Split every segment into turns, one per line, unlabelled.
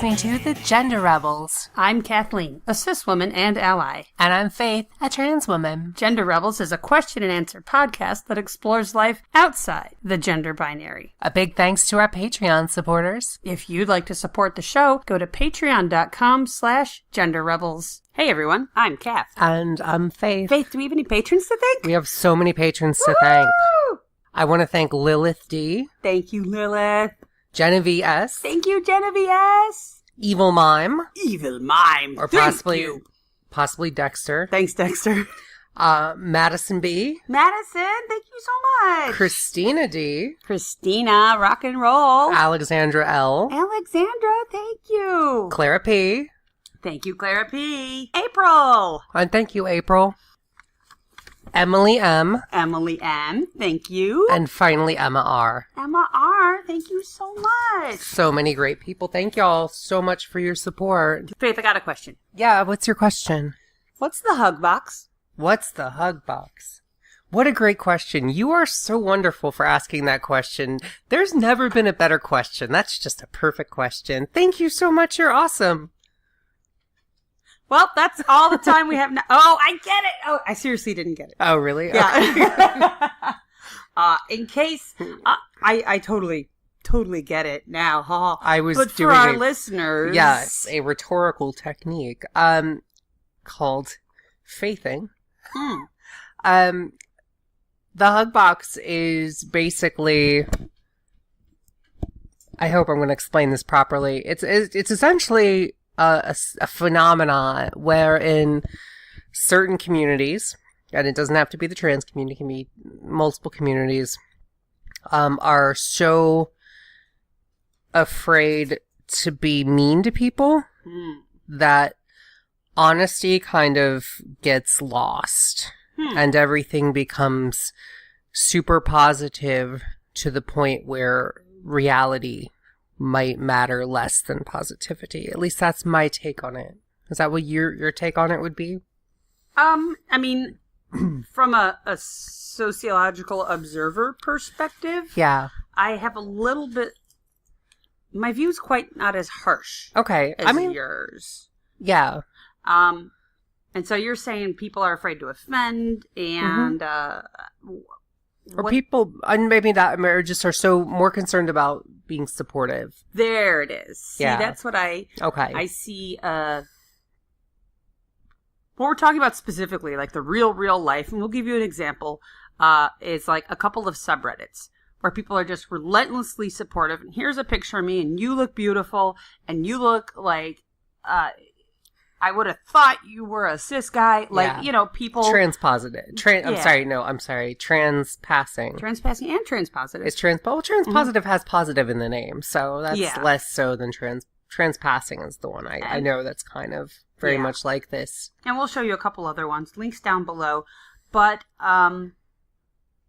listening to The Gender Rebels.
I'm Kathleen, a cis woman and ally.
And I'm Faith, a trans woman.
Gender Rebels is a question and answer podcast that explores life outside the gender binary.
A big thanks to our Patreon supporters.
If you'd like to support the show, go to patreon.com/genderrebels. Hey everyone, I'm Kath.
And I'm Faith.
Faith, do we have any patrons to thank?
We have so many patrons to thank. I want to thank Lilith D.
Thank you, Lilith.
Genevieve S.
Thank you, Genevieve S.
Evil Mime.
Evil Mime.
Or
Thank you.
possibly Dexter.
Thanks, Dexter.
Madison B.
Madison, thank you so much.
Christina D.
Christina, rock and roll.
Alexandra L.
Alexandra, thank you.
Clara P.
Thank you, Clara P. April.
And thank you, April. Emily M.
Emily M. Thank you.
And finally, Emma R.
Emma R. Thank you so much.
So many great people. Thank y'all so much for your support.
Faith, I got a question.
Yeah, what's your question?
What's the Hugbox?
What's the Hugbox? What a great question. You are so wonderful for asking that question. There's never been a better question. That's just a perfect question. Thank you so much. You're awesome.
Well, that's all the time we have now. Oh, I get it. Oh, I seriously didn't get it.
Oh, really?
Yeah. In case, I totally get it now. Huh? But for our listeners.
Yes, a rhetorical technique, called faithing. The Hugbox is basically, I hope I'm going to explain this properly. It's essentially a phenomenon wherein certain communities, and it doesn't have to be the trans community, it can be multiple communities, are so afraid to be mean to people that honesty kind of gets lost and everything becomes super positive to the point where reality might matter less than positivity. At least that's my take on it. Is that what your take on it would be?
I mean, from a sociological observer perspective,
yeah,
I have a little bit. My view's quite not as harsh.
Okay,
as yours.
Yeah.
And so you're saying people are afraid to offend, and
or people, and maybe that just are so more concerned about being supportive.
There it is. See,
yeah.
That's what I see. What we're talking about specifically, like the real life, and we'll give you an example, is like a couple of subreddits where people are just relentlessly supportive. And here's a picture of me, and you look beautiful, and you look like, I would have thought you were a cis guy. Like, people...
Transpositive. Transpassing.
Transpassing and transpositive.
It's transpositive has positive in the name, so that's less so than transpassing is the one I know that's kind of very much like this. And
we'll show you a couple other ones. Links down below. But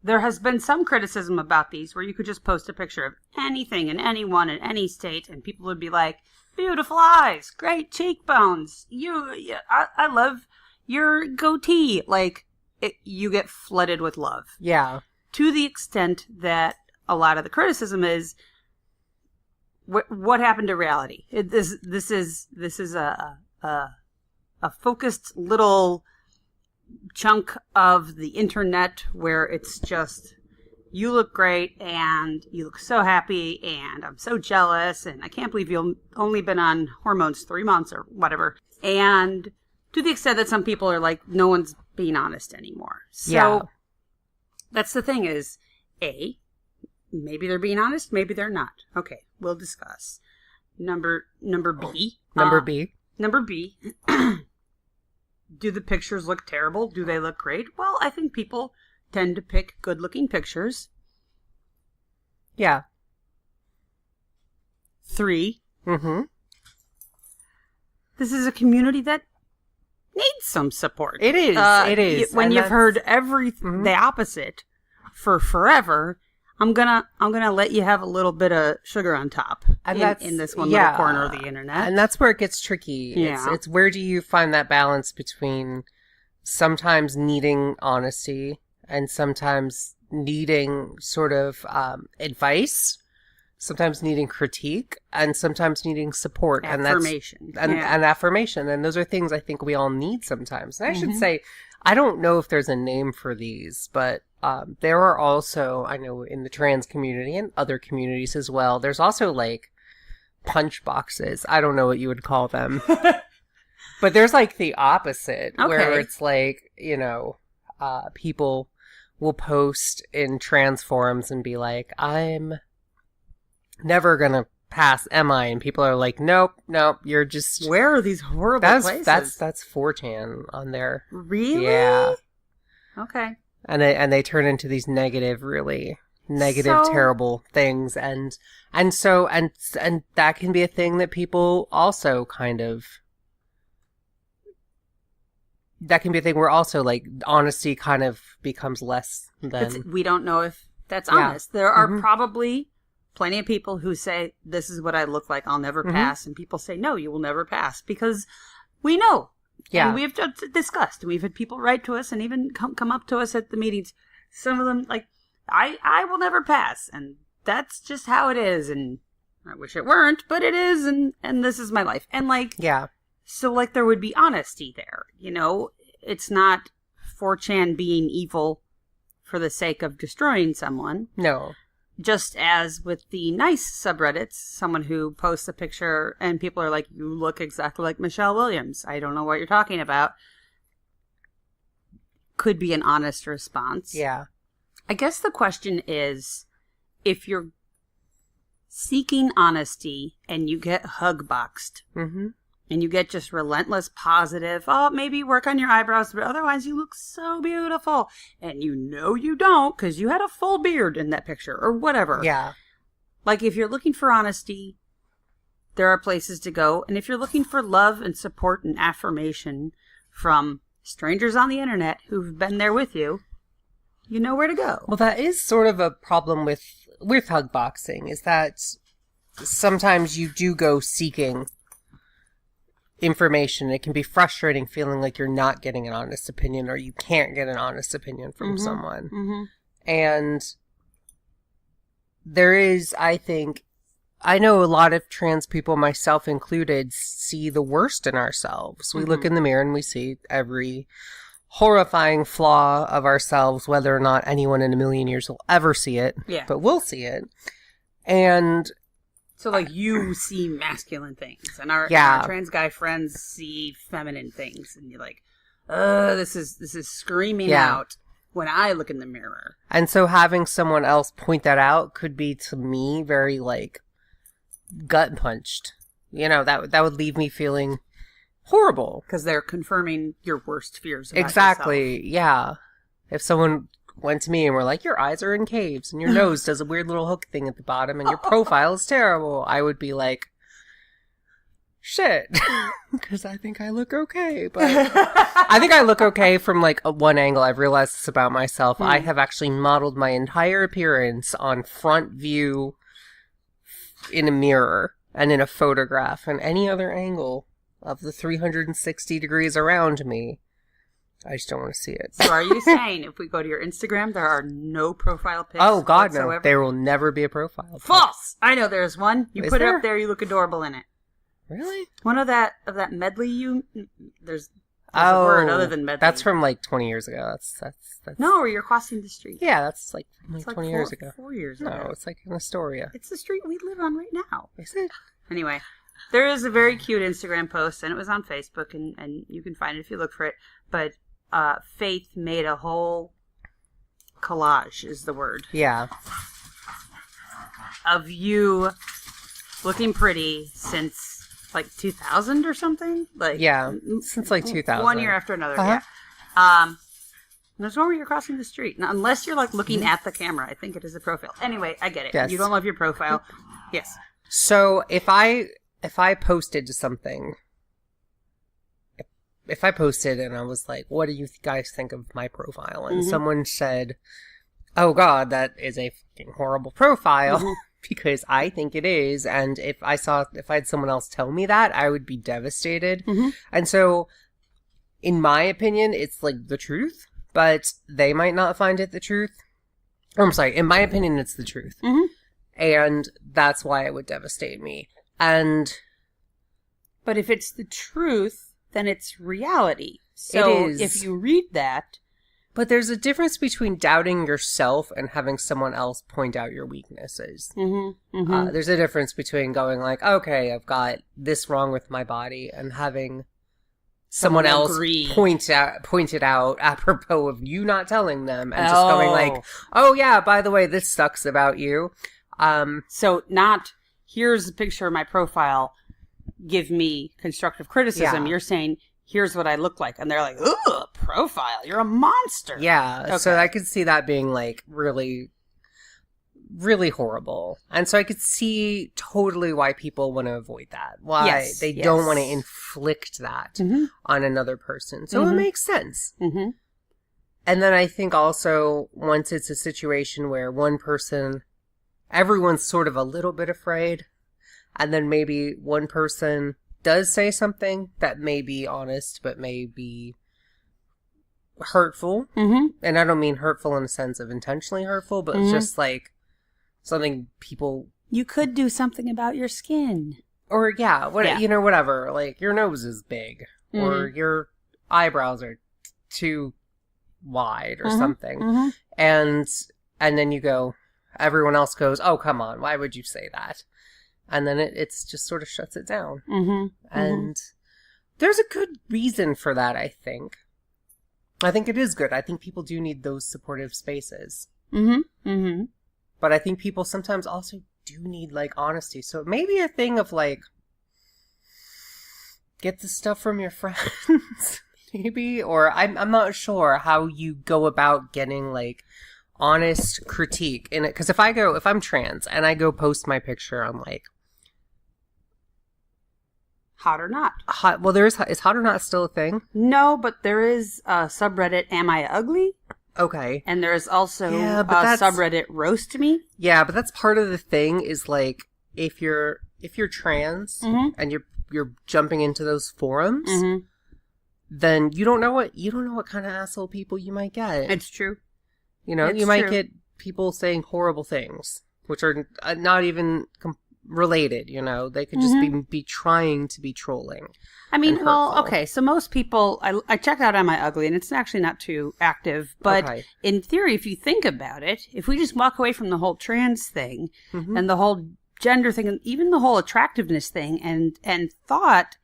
there has been some criticism about these where you could just post a picture of anything and anyone in any state and people would be like, beautiful eyes, great cheekbones. I love your goatee. Like, you get flooded with love.
Yeah.
To the extent that a lot of the criticism is, what happened to reality? This is a focused little chunk of the internet where it's just, you look great, and you look so happy, and I'm so jealous, and I can't believe you've only been on hormones 3 months or whatever. And to the extent that some people are like, no one's being honest anymore. So that's the thing is, A, maybe they're being honest, maybe they're not. Okay, we'll discuss. Number B. Number B. Do the pictures look terrible? Do they look great? Well, I think people tend to pick good-looking pictures.
Yeah.
3. This is a community that needs some support.
It is. It is.
When you've heard the opposite for forever, I'm gonna let you have a little bit of sugar on top in this one little corner of the internet.
And that's where it gets tricky.
Yeah.
It's where do you find that balance between sometimes needing honesty and sometimes needing sort of advice sometimes needing critique, and sometimes needing support.
Affirmation.
And affirmation. And those are things I think we all need sometimes. And I should say, I don't know if there's a name for these, but there are also, I know in the trans community and other communities as well, there's also like punch boxes. I don't know what you would call them. But there's like the opposite, where it's like, you know, people will post in trans forums and be like, I'm never gonna pass, am I? And people are like, nope, you're just...
Where are these horrible places?
That's 4chan on there.
Really?
Yeah.
Okay.
And they turn into these really negative, terrible things. And that can be a thing that people also kind of... That can be a thing where also, like, honesty kind of becomes less than...
We don't know if that's honest. There are probably plenty of people who say, this is what I look like, I'll never pass. And people say, no, you will never pass. Because we know. Yeah. And we've discussed. We've had people write to us and even come up to us at the meetings. Some of them, like, I will never pass. And that's just how it is. And I wish it weren't, but it is. And this is my life. And, like... Yeah. So, like, there would be honesty there, you know? It's not 4chan being evil for the sake of destroying someone. No. Just as with the nice subreddits, someone who posts a picture and people are like, you look exactly like Michelle Williams. I don't know what you're talking about. Could be an honest response. Yeah. I guess the question is, if you're seeking honesty and you get hugboxed... And you get just relentless positive, maybe work on your eyebrows, but otherwise you look so beautiful. And you know you don't, because you had a full beard in that picture, or whatever. Yeah. Like, if you're looking for honesty, there are places to go. And if you're looking for love and support and affirmation from strangers on the internet who've been there with you, you know where to go.
Well, that is sort of a problem with hugboxing, is that sometimes you do go seeking information. It can be frustrating feeling like you're not getting an honest opinion, or you can't get an honest opinion from someone. And there is, I think, I know a lot of trans people, myself included, see the worst in ourselves. We look in the mirror and we see every horrifying flaw of ourselves, whether or not anyone in a million years will ever see it. Yeah. But we'll see it. And...
So, like, you see masculine things, and our trans guy friends see feminine things, and you're like, this is screaming out when I look in the mirror.
And so having someone else point that out could be, to me, very, like, gut-punched. You know, that would leave me feeling horrible.
Because they're confirming your worst fears about
yourself. Yeah. If someone... went to me and were like, your eyes are in caves and your nose does a weird little hook thing at the bottom and your profile is terrible, I would be like, shit, because I think I look okay. But I think I look okay from like one angle. I've realized this about myself. I have actually modeled my entire appearance on front view in a mirror and in a photograph, and any other angle of the 360 degrees around me, I just don't want to see it.
So are you saying if we go to your Instagram, there are no profile pics?
Oh, God, whatsoever? No. There will never be a profile pic.
False! I know there's one. You put it up there, you look adorable in it.
Really?
One of that medley there's a word other than medley.
That's from like 20 years ago. That's
No, or you're crossing the street.
Yeah, that's like 20 years ago.
4 years ago.
No, it's like in Astoria.
It's the street we live on right now.
Is it?
Anyway, there is a very cute Instagram post, and it was on Facebook, and you can find it if you look for it, but Faith made a whole collage, is the word. Yeah. Of you looking pretty since like 2000 or something. Like
since like 2000.
1 year after another. Yeah. There's one where you're crossing the street. Now, unless you're like looking at the camera, I think it is a profile. Anyway, I get it. Yes. You don't love your profile. Yes.
So if I posted to something. If I posted and I was like, what do you guys think of my profile? And someone said, oh God, that is a fucking horrible profile because I think it is. And if I had someone else tell me that, I would be devastated. And so in my opinion, it's like the truth, but they might not find it the truth. I'm sorry. In my opinion, it's the truth. And that's why it would devastate me.
But if it's the truth, then it's reality. So
it is.
If you read that...
But there's a difference between doubting yourself and having someone else point out your weaknesses. There's a difference between going like, okay, I've got this wrong with my body, and having someone else point it out apropos of you not telling them, and just going like, oh yeah, by the way, this sucks about you.
So not, here's a picture of my profile, give me constructive criticism. You're saying, here's what I look like. And they're like, ugh, profile, you're a monster.
Yeah, okay. So I could see that being like really, really horrible. And so I could see totally why people want to avoid that. Why they don't want to inflict that on another person. So it makes sense. And then I think also once it's a situation where one person, everyone's sort of a little bit afraid, and then maybe one person does say something that may be honest, but may be hurtful. And I don't mean hurtful in a sense of intentionally hurtful, but it's just like something people...
You could do something about your skin.
Or, you know, whatever. Like, your nose is big. Or your eyebrows are too wide or something. And then you go... Everyone else goes, oh, come on, why would you say that? And then it's just sort of shuts it down. And there's a good reason for that, I think. I think it is good. I think people do need those supportive spaces. But I think people sometimes also do need, like, honesty. So it may be a thing of, like, get the stuff from your friends, maybe? Or I'm not sure how you go about getting, like, honest critique in it. Because if I'm trans and I go post my picture on, like,
Hot or Not.
Well, is Hot or Not still a thing?
No, but there is a subreddit, Am I Ugly?
Okay.
And there's also a subreddit, Roast Me.
Yeah, but that's part of the thing is, like, if you're trans and you're jumping into those forums, then you don't know what kind of asshole people you might get.
It's true.
You know, you might get people saying horrible things, which are not even related, you know. They could just be trying to be trolling. I mean, well,
okay, so most people, I checked out Am I Ugly, and it's actually not too active, but in theory, if you think about it, if we just walk away from the whole trans thing, and the whole gender thing, and even the whole attractiveness thing, and thought,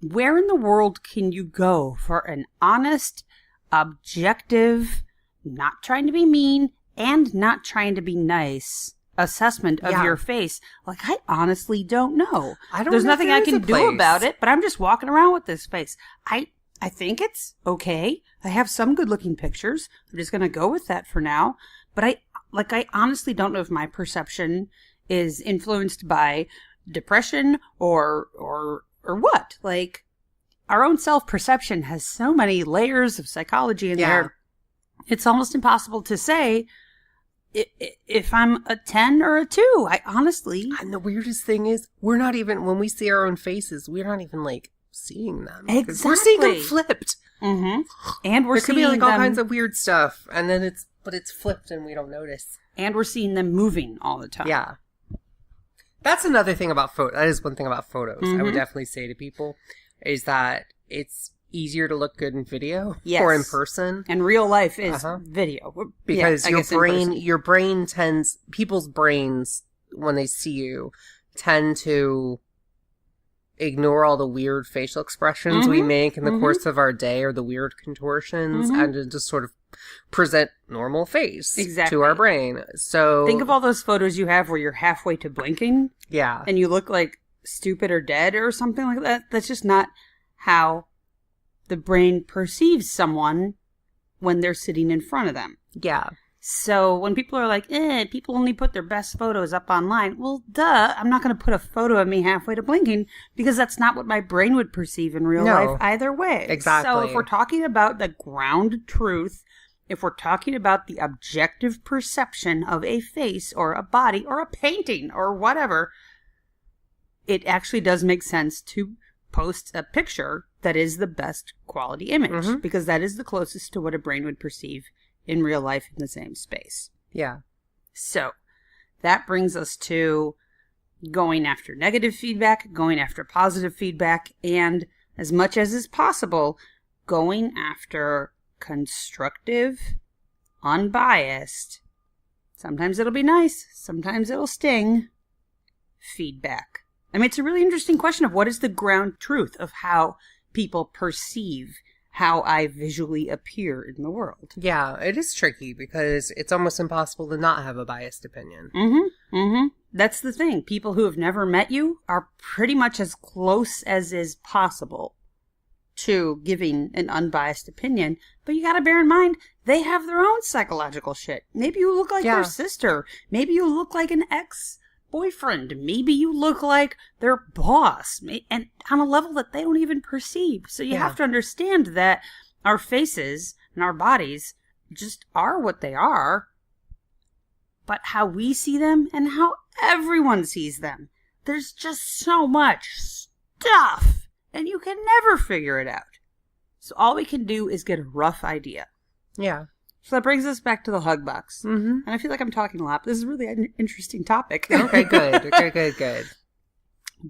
where in the world can you go for an honest, objective, not trying to be mean, and not trying to be nice assessment of your face? Like, I honestly don't know. There's nothing I can do about it, but I'm just walking around with this face. I think it's okay. I have some good looking pictures. I'm just going to go with that for now. But I honestly don't know if my perception is influenced by depression or what. Like, our own self-perception has so many layers of psychology in there. It's almost impossible to say if I'm a 10 or a 2. I honestly...
And the weirdest thing is, we're not even... When we see our own faces, we're not even, like, seeing them.
Exactly.
We're seeing them flipped.
And we're seeing
could be, like, all kinds of weird stuff, and then it's flipped and we don't notice.
And we're seeing them moving all the time.
Yeah. That's another thing about photos. That is one thing about photos. I would definitely say to people, is that it's easier to look good in video or in person.
And real life is video.
Because your brain tends, people's brains, when they see you, tend to ignore all the weird facial expressions we make in the course of our day, or the weird contortions, and to just sort of present normal face to our brain. So
think of all those photos you have where you're halfway to blinking.
Yeah. And
you look like stupid or dead or something like that. That's just not how the brain perceives someone when they're sitting in front of them.
Yeah.
So when people are like, people only put their best photos up online. Well, duh, I'm not going to put a photo of me halfway to blinking, because that's not what my brain would perceive in real life either way.
Exactly.
So if we're talking about the ground truth, if we're talking about the objective perception of a face or a body or a painting or whatever, it actually does make sense to post a picture that is the best quality image, because that is the closest to what a brain would perceive in real life in the same space.
Yeah.
So that brings us to going after negative feedback, going after positive feedback, and as much as is possible, going after constructive, unbiased, sometimes it'll be nice, sometimes it'll sting, feedback. I mean, it's a really interesting question of what is the ground truth of how people perceive how I visually appear in the world.
Yeah, it is tricky because it's almost impossible to not have a biased opinion.
That's the thing. People who have never met you are pretty much as close as is possible to giving an unbiased opinion. But you got to bear in mind, they have their own psychological shit. Maybe you look like their sister. Maybe you look like an ex-boyfriend. Maybe you look like their boss. And on a level that they don't even perceive. So you have to understand that our faces and our bodies just are what they are. But how we see them and how everyone sees them, there's just so much stuff. And you can never figure it out. So all we can do is get a rough idea.
Yeah.
So that brings us back to the Hugbox. And I feel like I'm talking a lot. This is really an interesting topic.
Okay, good. Okay, good.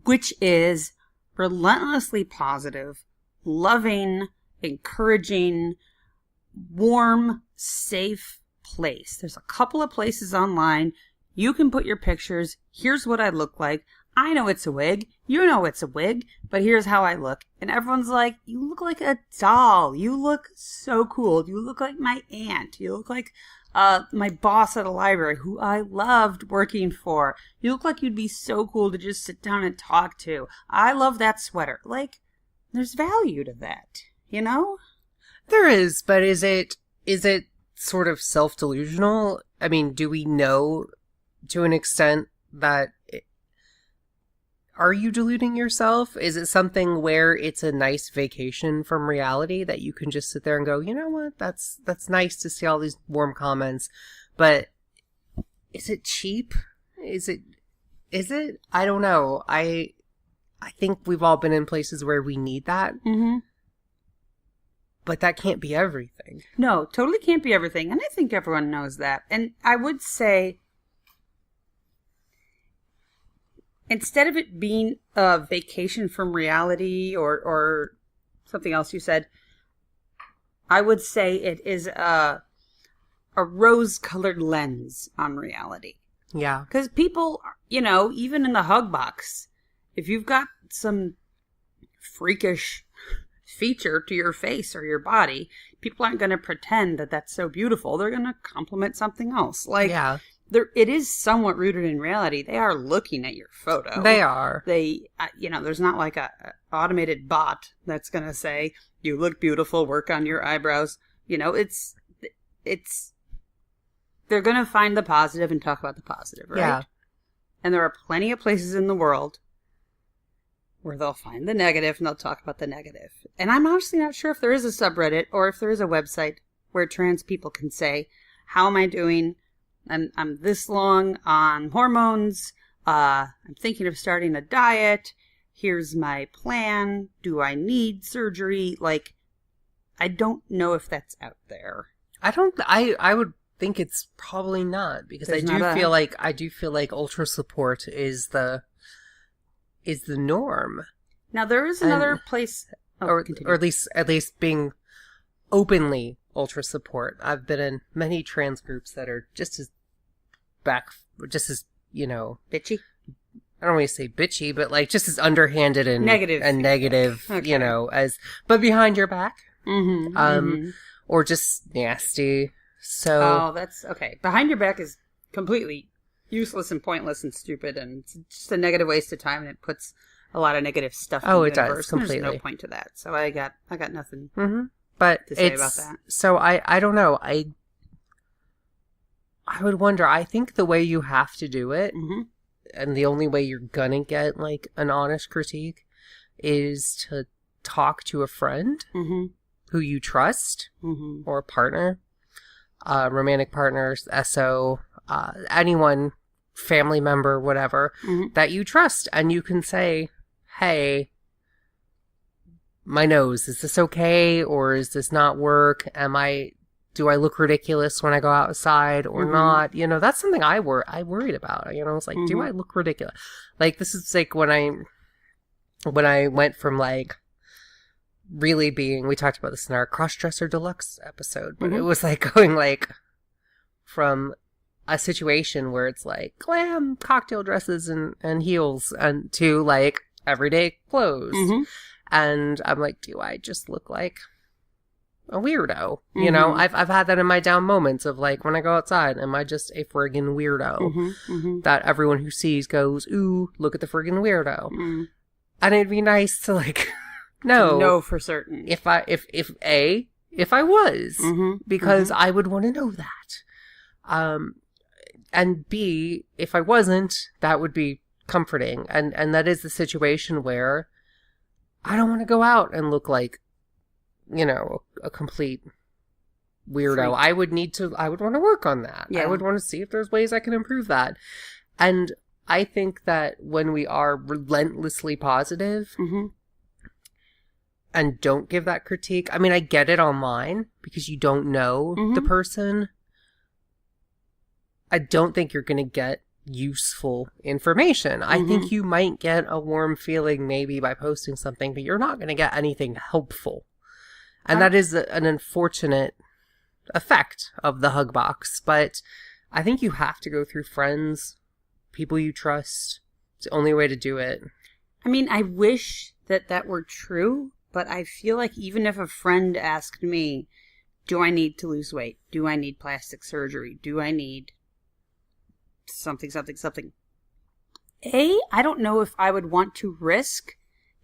Which is relentlessly positive, loving, encouraging, warm, safe place. There's a couple of places online. You can put your pictures. Here's what I look like. I know it's a wig. You know it's a wig. But here's how I look. And everyone's like, you look like a doll. You look so cool. You look like my aunt. You look like my boss at a library who I loved working for. You look like you'd be so cool to just sit down and talk to. I love that sweater. Like, there's value to that, you know?
There is, but is it sort of self-delusional? I mean, do we know to an extent that... Are you deluding yourself? Is it something where it's a nice vacation from reality that you can just sit there and go, you know what, that's nice to see all these warm comments, but is it cheap? Is it? I don't know. I think we've all been in places where we need that. But that can't be everything.
No, totally can't be everything. And I think everyone knows that. And I would say, instead of it being a vacation from reality or something else you said, I would say it is a rose-colored lens on reality.
Yeah.
Because people, you know, even in the Hugbox, if you've got some freakish feature to your face or your body, people aren't going to pretend that that's so beautiful. They're going to compliment something else. Like,
yeah.
It is somewhat rooted in reality. They are looking at your photo.
They are.
They, you know, there's not like a automated bot that's going to say, you look beautiful, work on your eyebrows. You know, it's, they're going to find the positive and talk about the positive, right?
Yeah.
And there are plenty of places in the world where they'll find the negative and they'll talk about the negative. And I'm honestly not sure if there is a subreddit or if there is a website where trans people can say, how am I doing? I'm this long on hormones. I'm thinking of starting a diet. Here's my plan. Do I need surgery? Like, I don't know if that's out there.
I would think it's probably not, because I do feel like ultra support is the norm.
Now there is another place,
or at least being openly ultra support. I've been in many trans groups that are just as you know,
bitchy.
I don't want to say bitchy, but like just as underhanded and negative,
okay.
You know, but behind your back, or just nasty. So
that's okay. Behind your back is completely useless and pointless and stupid, and it's just a negative waste of time, and it puts a lot of negative stuff.
Oh,
in
it
the universe.
does completely.
There's no point to that. So I got nothing.
But
to say about that.
So I don't know. I would wonder. I think the way you have to do it, and the only way you're gonna get like an honest critique, is to talk to a friend who you trust, or a partner, romantic partners, SO, anyone, family member, whatever, that you trust, and you can say, hey, my nose, is this okay, or is this not work? Am I do I look ridiculous when I go outside or not? You know, that's something I worried about. You know, it's like, do I look ridiculous? Like, this is like when I went from like really being, we talked about this in our Crossdresser Deluxe episode, but it was like going like from a situation where it's like glam cocktail dresses and heels and to like everyday clothes. And I'm like, do I just look like a weirdo? You know, I've had that in my down moments of like, when I go outside, am I just a friggin' weirdo that everyone who sees goes, ooh, look at the friggin' weirdo. And it'd be nice to like know
for certain
if I was, because I would want to know that. And B, if I wasn't, that would be comforting. And that is the situation where I don't want to go out and look like, you know, a complete weirdo. Freak. I would want to work on that. I would want to see if there's ways I can improve that. And I think that when we are relentlessly positive and don't give that critique, I mean, I get it online because you don't know the person. I don't think you're going to get useful information. I think you might get a warm feeling maybe by posting something, but you're not going to get anything helpful. And that is an unfortunate effect of the Hugbox. But I think you have to go through friends, people you trust. It's the only way to do it.
I mean, I wish that were true, but I feel like even if a friend asked me, do I need to lose weight? Do I need plastic surgery? Do I need something? I don't know if I would want to risk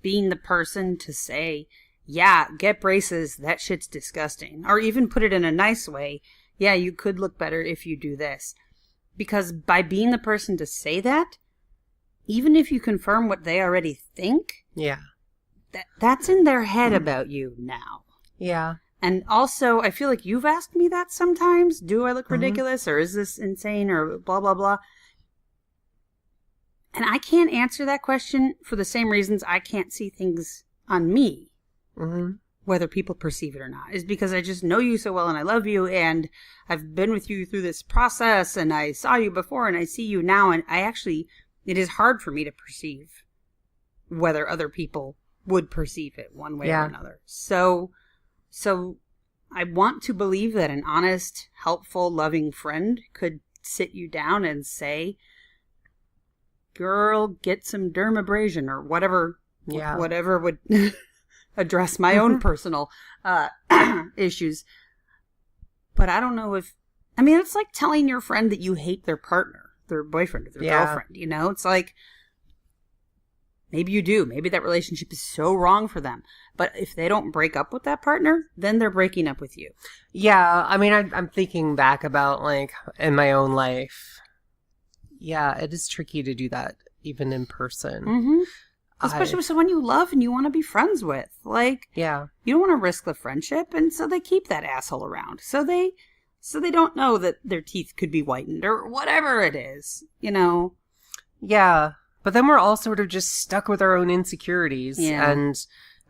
being the person to say, yeah, get braces, that shit's disgusting. Or even put it in a nice way, yeah, you could look better if you do this. Because by being the person to say that, even if you confirm what they already think, that's in their head about you now.
Yeah.
And also, I feel like you've asked me that sometimes. Do I look ridiculous? Or is this insane? Or blah, blah, blah. And I can't answer that question for the same reasons I can't see things on me. Whether people perceive it or not. Is because I just know you so well and I love you. And I've been with you through this process. And I saw you before and I see you now. And it is hard for me to perceive whether other people would perceive it one way or another. So I want to believe that an honest, helpful, loving friend could sit you down and say, girl, get some dermabrasion or whatever would address my own personal issues. But I don't know it's like telling your friend that you hate their partner, their boyfriend or their girlfriend, you know? It's like, maybe you do. Maybe that relationship is so wrong for them. But if they don't break up with that partner, then they're breaking up with you.
Yeah. I mean, I'm thinking back about, like, in my own life. Yeah, it is tricky to do that, even in person.
Especially with someone you love and you want to be friends with. Like, you don't want to risk the friendship. And so they keep that asshole around. So they don't know that their teeth could be whitened or whatever it is, you know?
Yeah. But then we're all sort of just stuck with our own insecurities and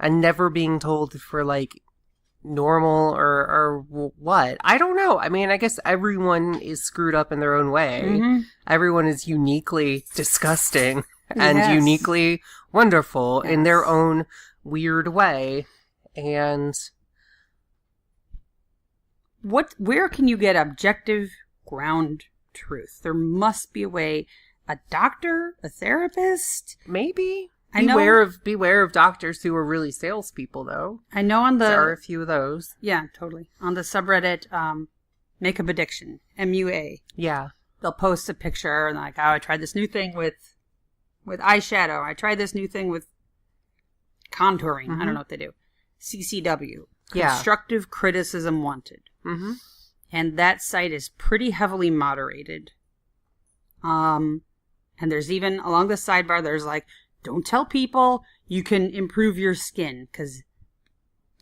never being told if we're like normal or what. I don't know. I mean, I guess everyone is screwed up in their own way. Everyone is uniquely disgusting and uniquely wonderful in their own weird way. And
where can you get objective ground truth? There must be a way. A doctor? A therapist?
Maybe. Beware of doctors who are really salespeople, though.
I know there
are a few of those.
Yeah, totally. On the subreddit, Makeup Addiction, MUA.
Yeah.
They'll post a picture and like, oh, I tried this new thing with eyeshadow. I tried this new thing with contouring. I don't know what they do. CCW. Constructive Criticism Wanted. And that site is pretty heavily moderated. And there's even, along the sidebar, there's like, don't tell people you can improve your skin, because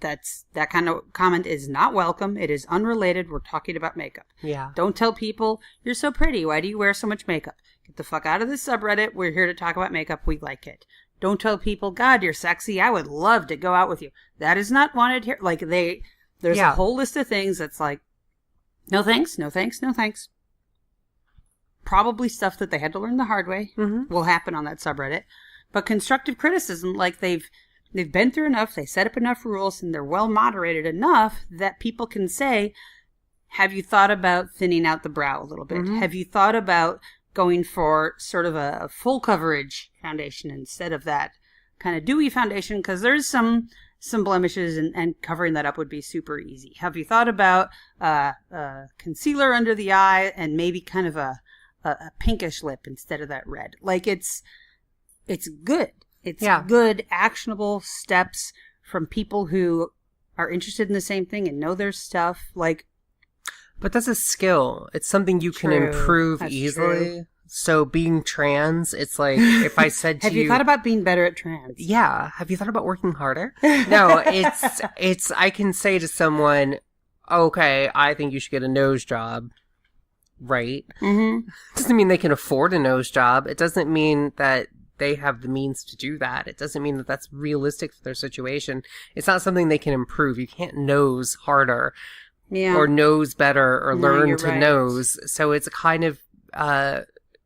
that kind of comment is not welcome. It is unrelated. We're talking about makeup.
Yeah.
Don't tell people, you're so pretty. Why do you wear so much makeup? Get the fuck out of this subreddit. We're here to talk about makeup. We like it. Don't tell people, God, you're sexy. I would love to go out with you. That is not wanted here. Like, there's a whole list of things that's like, No thanks, no thanks, no thanks. Probably stuff that they had to learn the hard way will happen on that subreddit. But constructive criticism, like they've been through enough, they set up enough rules, and they're well moderated enough that people can say, have you thought about thinning out the brow a little bit? Have you thought about going for sort of a full coverage foundation instead of that kind of dewy foundation? Because there's some blemishes, and covering that up would be super easy. Have you thought about concealer under the eye and maybe kind of a pinkish lip instead of that red? Like, it's good. It's good, actionable steps from people who are interested in the same thing and know their stuff. Like,
but that's a skill. It's something you can improve easily. True. So being trans, it's like if I said to you,
have you thought about being better at trans?
Yeah. Have you thought about working harder? No, it's I can say to someone, okay, I think you should get a nose job. Right? Doesn't mean they can afford a nose job. It doesn't mean that they have the means to do that. It doesn't mean that that's realistic for their situation. It's not something they can improve. You can't nose harder or nose better or learn to nose. So it's a kind of,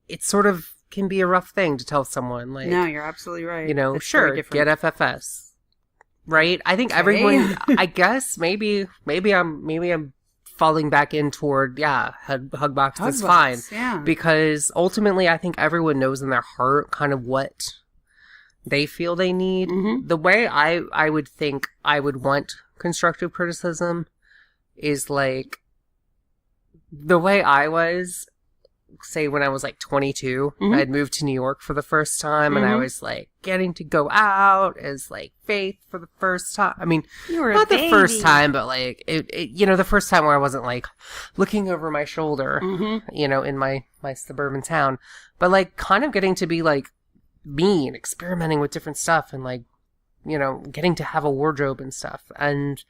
it sort of can be a rough thing to tell someone. Like,
no, you're absolutely right.
You know, sure, get FFS. Right? I think everyone, I guess maybe I'm falling back in toward, Hugbox is fine.
Yeah.
Because ultimately, I think everyone knows in their heart kind of what they feel they need. The way I would think I would want constructive criticism is like the way I was, say, when I was like 22, I had moved to New York for the first time, and I was like getting to go out as like Faith for the first time. I mean, not the first time, but like it the first time where I wasn't like looking over my shoulder, in my suburban town, but like kind of getting to be like me and experimenting with different stuff, and like, getting to have a wardrobe and stuff. And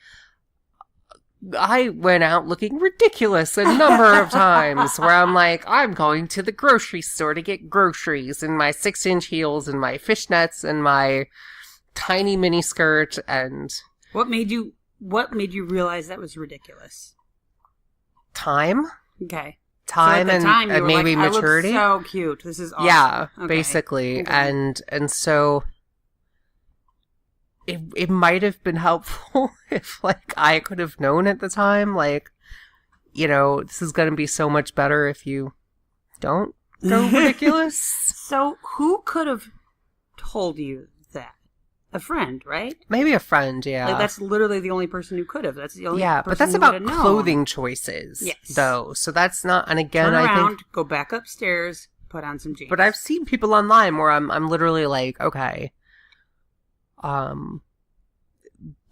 I went out looking ridiculous a number of times where I'm like, I'm going to the grocery store to get groceries in my 6-inch heels and my fishnets and my tiny mini skirt. And
what made you realize that was ridiculous?
Time.
Okay.
Time,
so
and maybe
like,
maturity.
I look so cute. This is awesome.
Yeah,
okay.
basically. Okay. And so it might have been helpful if, like, I could have known at the time, like, this is going to be so much better if you don't go ridiculous.
So who could have told you that? A friend, right?
Maybe a friend, yeah.
Like, that's literally the only person who could have. That's the only person
but that's about clothing choices, though. So that's not, and again,
turn around,
I think,
go back upstairs, put on some jeans.
But I've seen people online where I'm literally like, okay,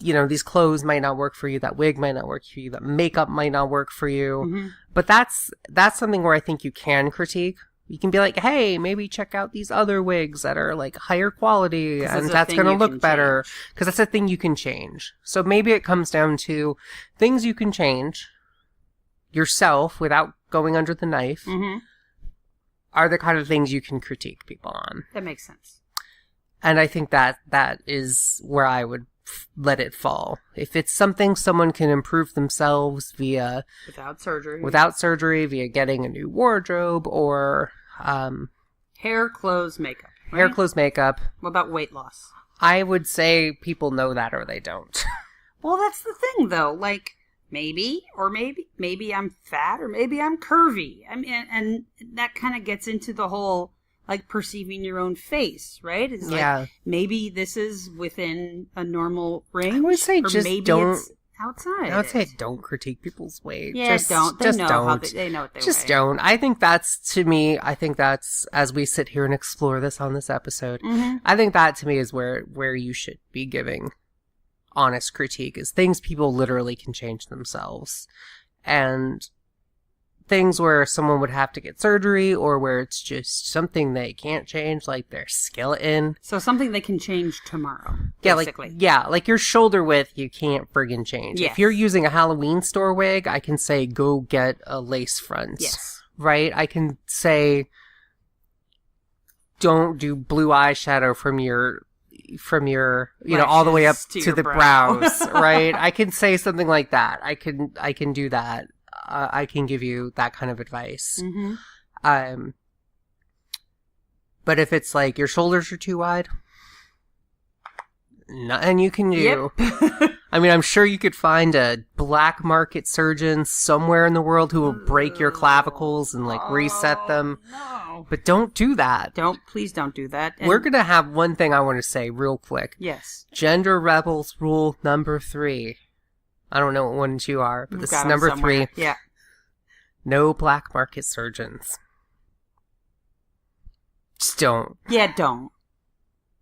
these clothes might not work for you, that wig might not work for you, that makeup might not work for you. But that's something where I think you can critique. You can be like, hey, maybe check out these other wigs that are like higher quality, and that's going to look better. Because that's a thing you can change. So maybe it comes down to things you can change yourself without going under the knife are the kind of things you can critique people on.
That makes sense. And
I think that is where I would let it fall. If it's something someone can improve themselves via
without surgery,
via getting a new wardrobe or
hair, clothes, makeup. Right?
Hair, clothes, makeup.
What about weight loss?
I would say people know that or they don't.
Well, that's the thing though. Like maybe I'm fat or maybe I'm curvy. I mean, and that kind of gets into the whole like perceiving your own face, right? It's like maybe this is within a normal range. I would say just maybe don't. It's outside.
I would say don't critique people's weight.
Yeah, don't. They know
don't.
How they know what they
just
weigh.
Don't. I think that's as we sit here and explore this on this episode. I think that to me is where you should be giving honest critique, is things people literally can change themselves, and things where someone would have to get surgery or where it's just something they can't change, like their skeleton.
So something they can change tomorrow,
basically. Like your shoulder width, you can't friggin' change.
Yes.
If you're using a Halloween store wig, I can say go get a lace front.
Yes.
Right? I can say don't do blue eyeshadow from your all the way up to the brows, right? I can say something like that. I can do that. I can give you that kind of advice.
Mm-hmm.
But if it's like your shoulders are too wide, nothing you can do.
Yep.
I mean, I'm sure you could find a black market surgeon somewhere in the world who will break your clavicles and like reset them.
No.
But don't do that.
Please don't do that. And
we're going to have one thing I want to say real quick.
Yes.
Gender Rebels rule number 3. I don't know what 1 and 2 are, but this is number 3.
Yeah.
No black market surgeons. Just don't.
Yeah, don't.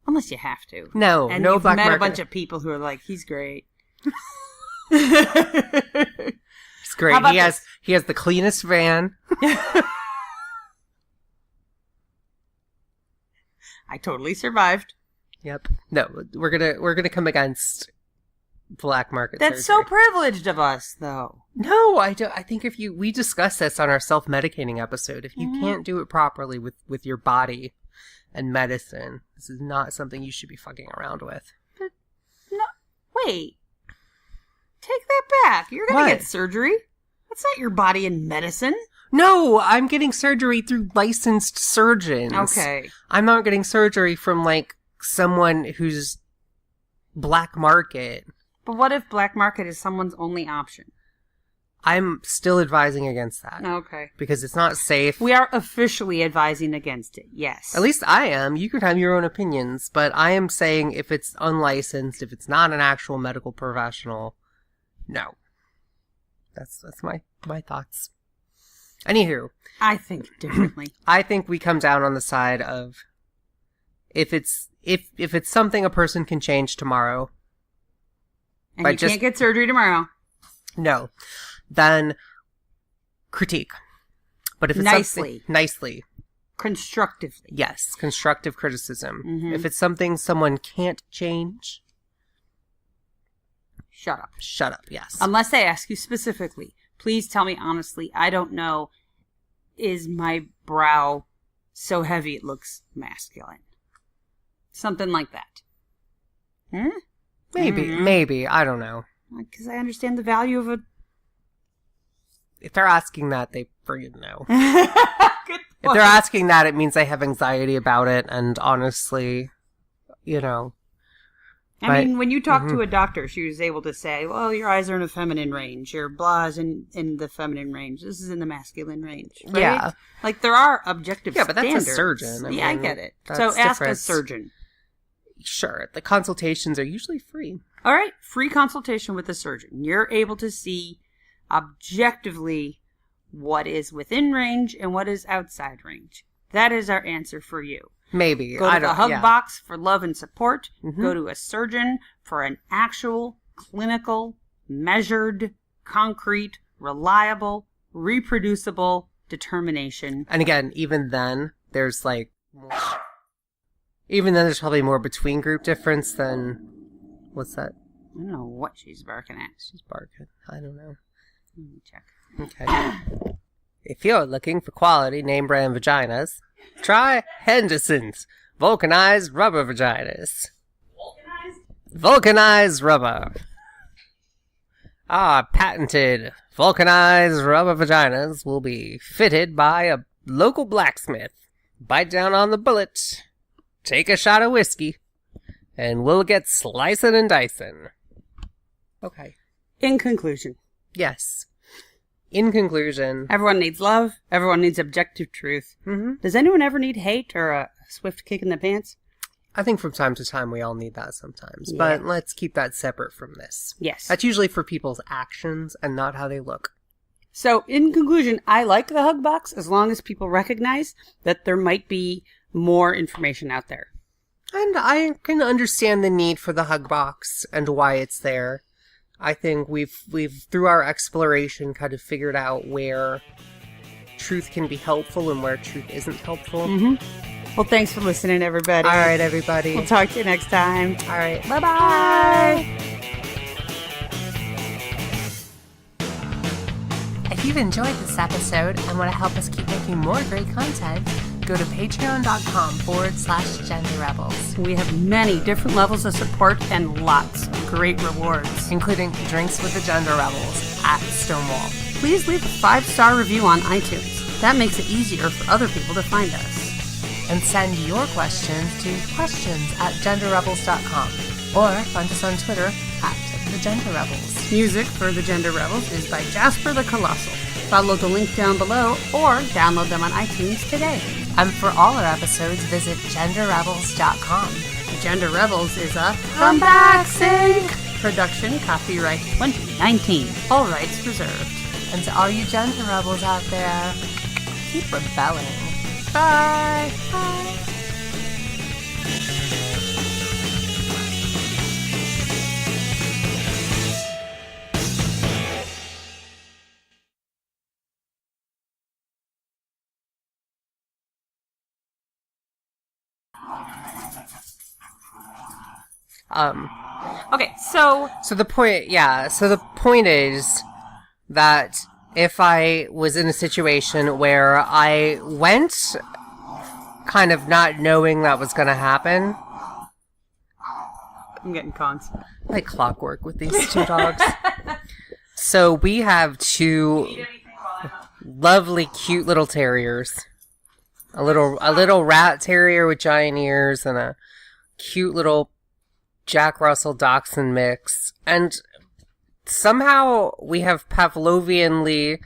Unless you have to.
No,
and
no
you've
black
met
market.
a bunch of people who are like, he's great.
It's great.
How about
He has the cleanest van.
I totally survived.
Yep. No, we're gonna come against black market
That's
surgery.
so privileged of us, though.
No, I don't. I think we discussed this on our self-medicating episode. If you can't do it properly with your body and medicine, this is not something you should be fucking around with.
But, no, wait. Take that back. You're gonna
What?
get surgery. That's not your body and medicine.
No, I'm getting surgery through licensed surgeons.
Okay.
I'm not getting surgery from like someone who's black market.
But what if black market is someone's only option?
I'm still advising against that.
Okay.
Because it's not safe.
We are officially advising against it, yes.
At least I am. You can have your own opinions, but I am saying if it's unlicensed, if it's not an actual medical professional, no. That's my thoughts. Anywho.
I think differently.
I think we come down on the side of if it's something a person can change tomorrow.
And you can't get surgery tomorrow.
No. Then critique. But if it's nicely.
Constructively.
Yes, constructive criticism.
Mm-hmm.
If it's something someone can't change,
shut up.
Shut up, yes.
Unless they ask you specifically. Please tell me honestly, I don't know, is my brow so heavy it looks masculine? Something like that.
Maybe. I don't know.
Because I understand the value of a...
If they're asking that, they friggin' know.
Good
If they're asking that, it means they have anxiety about it, and honestly, you know...
I mean, when you talk to a doctor, she was able to say, well, your eyes are in a feminine range, your blah is in the feminine range, this is in the masculine range, right?
Yeah.
Like, there are objective standards.
Yeah, but that's a surgeon.
I get it. So ask a surgeon.
Sure. The consultations are usually free.
All right. Free consultation with a surgeon. You're able to see objectively what is within range and what is outside range. That is our answer for you.
Maybe.
Go to the Hugbox for love and support. Mm-hmm. Go to a surgeon for an actual, clinical, measured, concrete, reliable, reproducible determination.
And again, even then, there's like more... Even then, there's probably more between group difference than... What's that?
I don't know what she's barking at.
She's barking. I don't know.
Let me check.
Okay. If you're looking for quality name brand vaginas, try Henderson's vulcanized rubber vaginas. Vulcanized rubber. Our patented vulcanized rubber vaginas will be fitted by a local blacksmith. Bite down on the bullet, take a shot of whiskey, and we'll get slicing and dicing. Okay.
In conclusion.
Yes. In conclusion.
Everyone needs love. Everyone needs objective truth.
Mm-hmm.
Does anyone ever need hate or a swift kick in the pants?
I think from time to time we all need that sometimes. Yeah. But let's keep that separate from this.
Yes.
That's usually for people's actions and not how they look.
So, in conclusion, I like the Hugbox as long as people recognize that there might be more information out there.
And I can understand the need for the Hugbox and why it's there. I think we've through our exploration kind of figured out where truth can be helpful and where truth isn't helpful.
Mm-hmm. Well, thanks for listening, everybody.
All right, everybody.
We'll talk to you next time.
All right.
Bye-bye.
If you've enjoyed this episode and want to help us keep making more great content, go to patreon.com/genderrebels.
We have many different levels of support and lots of great rewards,
including drinks with the Gender Rebels at Stonewall.
please leave a 5-star review on iTunes. That makes it easier for other people to find us.
And send your questions to questions@genderrebels.com or find us on Twitter @TheGenderRebels.
Music for The Gender Rebels is by Jasper the Colossal. Follow the link down below or download them on iTunes today.
And for all our episodes, visit genderrebels.com.
The Gender Rebels is a Unboxing production, copyright 2019. All rights reserved.
And to all you gender rebels out there, keep rebelling.
Bye.
Bye.
Okay, so
the point is that if I was in a situation where I went kind of not knowing that was going to happen.
I'm getting cons.
Like clockwork with these two dogs. So we have two lovely, cute little terriers. A little rat terrier with giant ears and a cute little Jack Russell Dachshund mix. And somehow we have Pavlovianly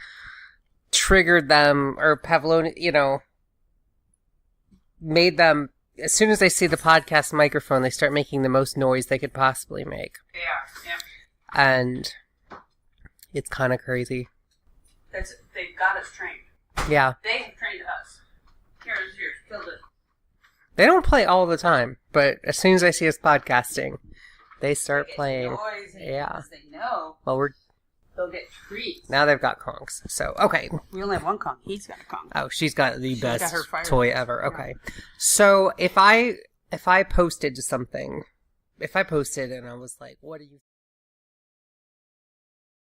triggered them, or made them, as soon as they see the podcast microphone, they start making the most noise they could possibly make.
Yeah.
And it's kind of crazy.
They've got us trained.
Yeah.
They have trained us. Here's killed it.
They don't play all the time, but as soon as they see us podcasting, they start playing. Yeah.
They know.
Well,
They'll get treats.
now they've got conks. So, okay.
We only have one Kong. He's got a Kong.
Oh, she's got the best
got her
toy ever. Okay. So, if I posted and I was like, what do you